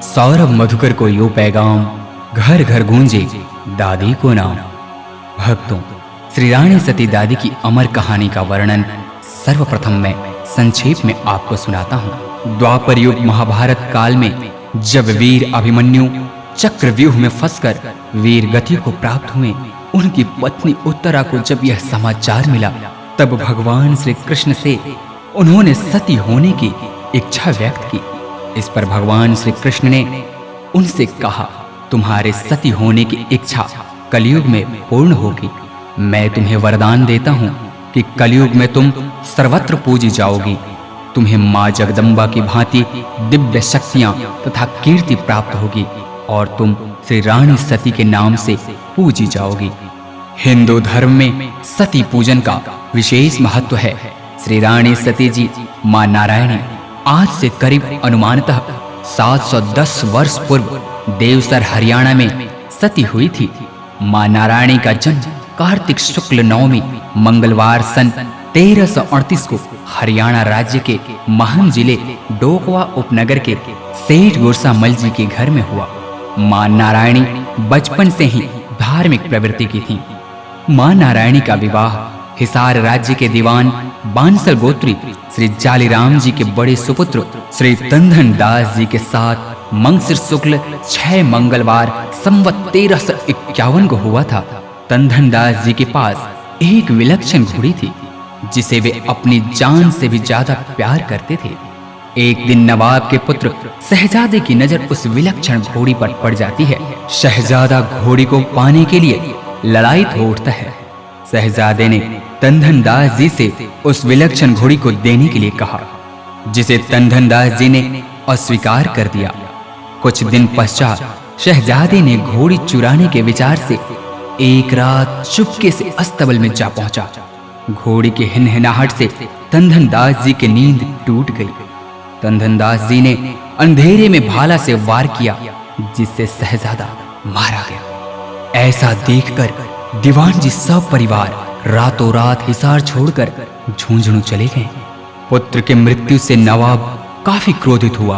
सौरभ मधुकर को यो पैगाम, घर घर गूंजे दादी को नाम। भक्तों, श्री रानी सती दादी की अमर कहानी का वर्णन सर्वप्रथम मैं संक्षेप में आपको सुनाता हूँ। द्वापर युग महाभारत काल में जब वीर अभिमन्यु चक्रव्यूह में फंसकर वीर गति को प्राप्त हुए, उनकी पत्नी उत्तरा को जब यह समाचार मिला, तब भगवान श्री कृष्ण से उन्होंने सती होने की इच्छा व्यक्त की। इस पर भगवान श्री कृष्ण ने उनसे कहा, तुम्हारे सती होने की इच्छा कलयुग में पूर्ण होगी। मैं तुम्हें वरदान देता हूँ कि कलयुग में तुम सर्वत्र पूजी जाओगी। तुम्हें माँ जगदम्बा की भांति दिव्य शक्तियाँ तथा कीर्ति प्राप्त होगी और तुम श्री रानी सती के नाम से पूजी जाओगी। हिंदू धर्म में सती पूजन का विशेष महत्व है। श्री रानी सती जी माँ नारायणी आज से करीब अनुमानतः 710 वर्ष पूर्व देवसर हरियाणा में सती हुई थी। माँ नारायणी का जन्म कार्तिक शुक्ल नवमी मंगलवार सन 1338 को हरियाणा राज्य के महम जिले डोकवा उपनगर के सेठ गुरसा मल जी के घर में हुआ। माँ नारायणी बचपन से ही धार्मिक प्रवृत्ति की थी। माँ नारायणी का विवाह हिसार राज्य के दीवान बांसल गोत्री श्री जालीराम जी के बड़े सुपुत्र श्री तंधन दास जी के साथ मंगसिर शुक्ल 6 मंगलवार संवत 1351 को हुआ था। तंधन दास जी के पास एक विलक्षण घोड़ी थी जिसे वे अपनी जान से भी ज्यादा प्यार करते थे। एक दिन नवाब के पुत्र शहजादे की नजर उस विलक्षण घोड़ी पर पड़ जाती है। शहजादा घोड़ी को पाने के लिए ललायित हो उठता है। शहजादे ने तंधन दास जी से उस विलक्षण घोड़ी को देने के लिए कहा, जिसे तंधन दास जी ने अस्वीकार कर दिया। कुछ दिन पश्चात शहजादे ने घोड़ी चुराने के विचार से एक रात चुपके से अस्तबल में जा पहुंचा। घोड़ी के हिनहिनाहट से तंधन दास जी की नींद टूट गई। तंधन दास जी ने अंधेरे में भाला से वार किया, जिससे शहजादा मारा गया। ऐसा देखकर दीवान जी सब परिवार रातों रात हिसार छोड़कर झुंझुनू चले गए। पुत्र के मृत्यु से नवाब काफी क्रोधित हुआ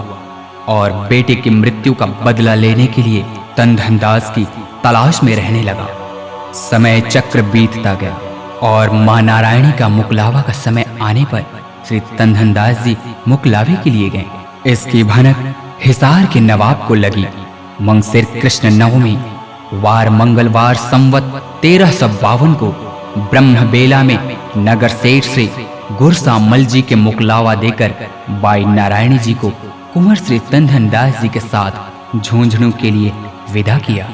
और बेटे की मृत्यु का बदला लेने के लिए तंधन दास की तलाश में रहने लगा। समय चक्र बीतता गया और मां नारायणी का मुकलावा का समय आने पर श्री तंधन दास जी मुकलावे के लिए गए। इसकी भनक हिसार के नवाब को लगी। मंगसिर कृष्ण नवमी वार मंगलवार संवत 1352 को ब्रह्म बेला में नगर सेठ श्री गुरसा मल जी के मुकलावा देकर बाई नारायणी जी को कुंवर श्री तंधन दास जी के साथ झुंझुनू के लिए विदा किया।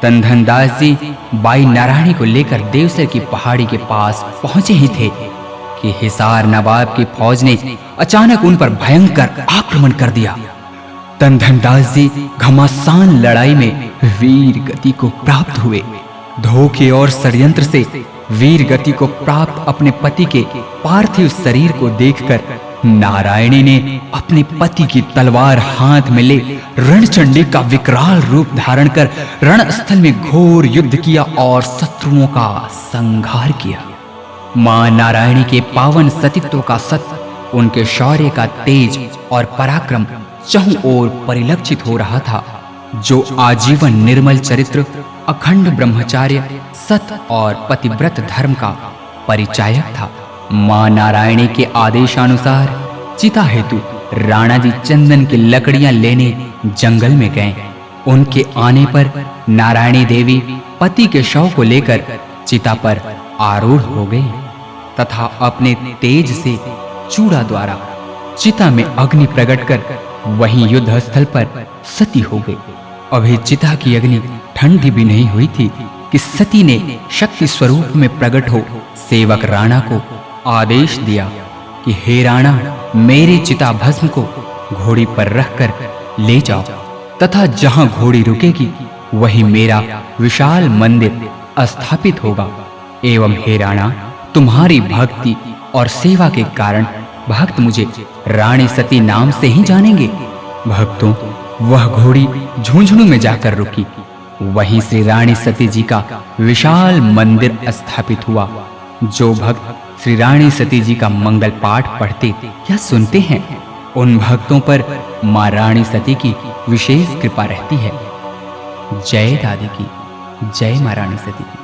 तंधन दास जी बाई नारायणी को लेकर देवसर की पहाड़ी के पास पहुंचे ही थे कि हिसार नवाब की फौज ने अचानक उन पर भयंकर आक्रमण कर दिया। तंधन दास जी घमासान लड़ाई में वीर गति को प्राप्त हुए। धोखे और षड्यंत्र से वीर गति को प्राप्त अपने पति के पार्थिव शरीर को देखकर नारायणी ने अपने पति की तलवार हाथ में ले रणचंडी का विकराल रूप धारण कर रणस्थल में घोर युद्ध किया और शत्रुओं का संहार किया। मां नारायणी के पावन सतीत्व का सत्य, उनके शौर्य का तेज और पराक्रम चहुं ओर परिलक्षित हो रहा था। जो आजीवन निर्मल चरित्र, अखंड ब्रह्मचार्य, सत और पतिव्रत धर्म का परिचायक था। मां नारायणी के आदेशानुसार चिता हेतु राणा जी चंदन की लकड़ियां लेने जंगल में गए। उनके आने पर नारायणी देवी पति के शव को लेकर चिता पर आरूढ़ हो गई तथा अपने तेज से चूड़ा द्वारा चिता में अग्नि प्रकट कर वहीं युद्ध स्थल पर सती हो गई। अभी चिता की अग्नि ठंडी भी नहीं हुई थी कि सती ने शक्ति स्वरूप में प्रकट हो सेवक राणा को आदेश दिया कि हे राणा, मेरी चिता भस्म को घोड़ी पर रखकर ले जाओ तथा जहां घोड़ी रुकेगी वहीं मेरा विशाल मंदिर स्थापित होगा। एवं हे राणा, तुम्हारी भक्ति और सेवा के कारण भक्त मुझे रानी सती नाम से ही जानेंगे। भक्तों, वह घोड़ी झुंझुनू में जाकर रुकी। वहीं श्री रानी सती जी का विशाल मंदिर स्थापित हुआ। जो भक्त श्री रानी सती जी का मंगल पाठ पढ़ते या सुनते हैं, उन भक्तों पर मां रानी सती की विशेष कृपा रहती है। जय दादी की, जय महारानी सती की।